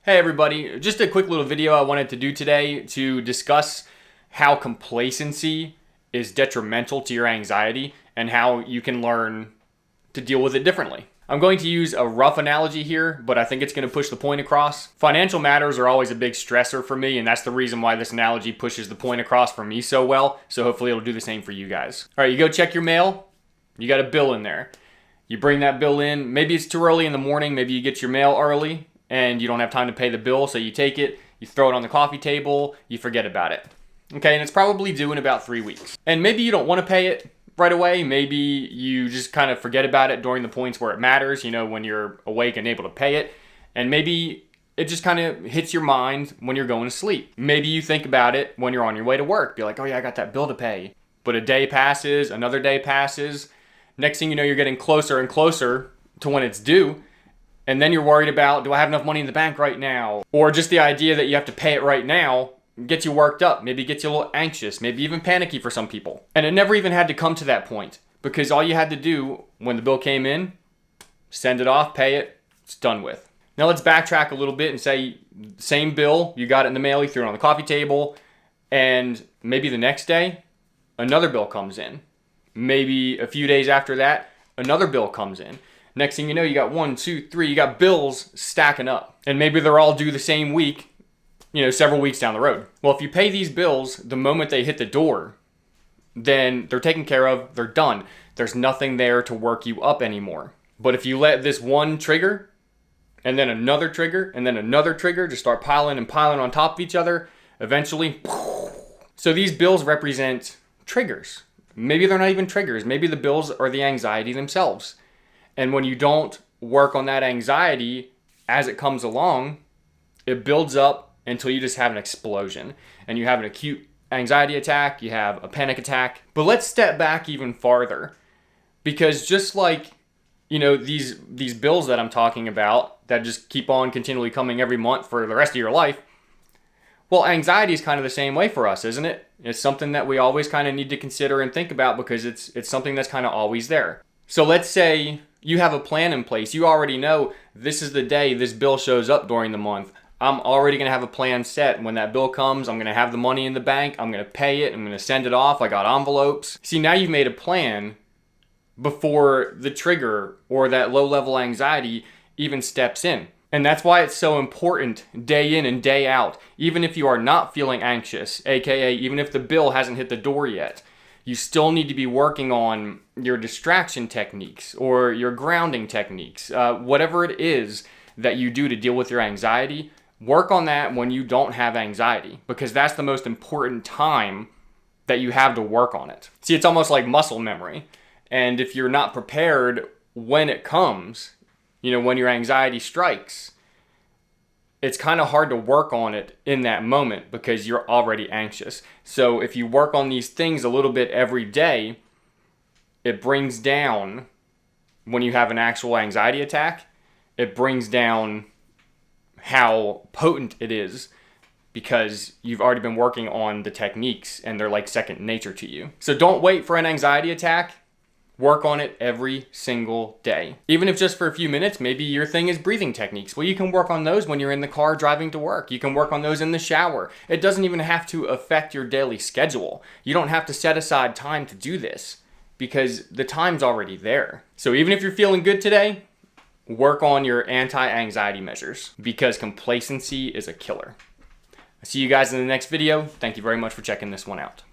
Hey everybody, just a quick little video I wanted to do today to discuss how complacency is detrimental to your anxiety and how you can learn to deal with it differently. I'm going to use a rough analogy here, but I think it's going to push the point across. Financial matters are always a big stressor for me, and that's the reason why this analogy pushes the point across for me so well, so hopefully it'll do the same for you guys. All right, you go check your mail, you got a bill in there. You bring that bill in, maybe it's too early in the morning, maybe you get your mail early, and you don't have time to pay the bill, so you take it, you throw it on the coffee table, you forget about it. Okay, and it's probably due in about 3 weeks. And maybe you don't want to pay it right away. Maybe you just kind of forget about it during the points where it matters, when you're awake and able to pay it. And maybe it just kind of hits your mind when you're going to sleep. Maybe you think about it when you're on your way to work. Be like, oh yeah, I got that bill to pay. But a day passes, another day passes. Next thing you know, you're getting closer and closer to when it's due. And then you're worried about, do I have enough money in the bank right now? Or just the idea that you have to pay it right now gets you worked up, maybe gets you a little anxious, maybe even panicky for some people. And it never even had to come to that point, because all you had to do when the bill came in, send it off, pay it, it's done with. Now let's backtrack a little bit and say, same bill, you got it in the mail, you threw it on the coffee table, and maybe the next day, another bill comes in. Maybe a few days after that, another bill comes in. Next thing you know, you got 1, 2, 3, you got bills stacking up. And maybe they're all due the same week, several weeks down the road. Well, if you pay these bills the moment they hit the door, then they're taken care of, they're done. There's nothing there to work you up anymore. But if you let this one trigger, and then another trigger, and then another trigger just start piling and piling on top of each other, eventually, so these bills represent triggers. Maybe they're not even triggers. Maybe the bills are the anxiety themselves. And when you don't work on that anxiety as it comes along, it builds up until you just have an explosion. And you have an acute anxiety attack, you have a panic attack. But let's step back even farther. Because just like, these bills that I'm talking about that just keep on continually coming every month for the rest of your life, well, anxiety is kind of the same way for us, isn't it? It's something that we always kind of need to consider and think about because it's something that's kind of always there. So let's say you have a plan in place. You already know this is the day this bill shows up during the month. I'm already going to have a plan set. When that bill comes, I'm going to have the money in the bank. I'm going to pay it. I'm going to send it off. I got envelopes. See, now you've made a plan before the trigger or that low-level anxiety even steps in. And that's why it's so important day in and day out. Even if you are not feeling anxious, aka even if the bill hasn't hit the door yet, you still need to be working on your distraction techniques or your grounding techniques. Whatever it is that you do to deal with your anxiety, work on that when you don't have anxiety, because that's the most important time that you have to work on it. See, it's almost like muscle memory. And if you're not prepared when it comes, when your anxiety strikes, it's kind of hard to work on it in that moment because you're already anxious. So if you work on these things a little bit every day, it brings down, when you have an actual anxiety attack, it brings down how potent it is because you've already been working on the techniques and they're like second nature to you. So don't wait for an anxiety attack. Work on it every single day. Even if just for a few minutes, maybe your thing is breathing techniques. Well, you can work on those when you're in the car driving to work. You can work on those in the shower. It doesn't even have to affect your daily schedule. You don't have to set aside time to do this because the time's already there. So even if you're feeling good today, work on your anti-anxiety measures because complacency is a killer. I'll see you guys in the next video. Thank you very much for checking this one out.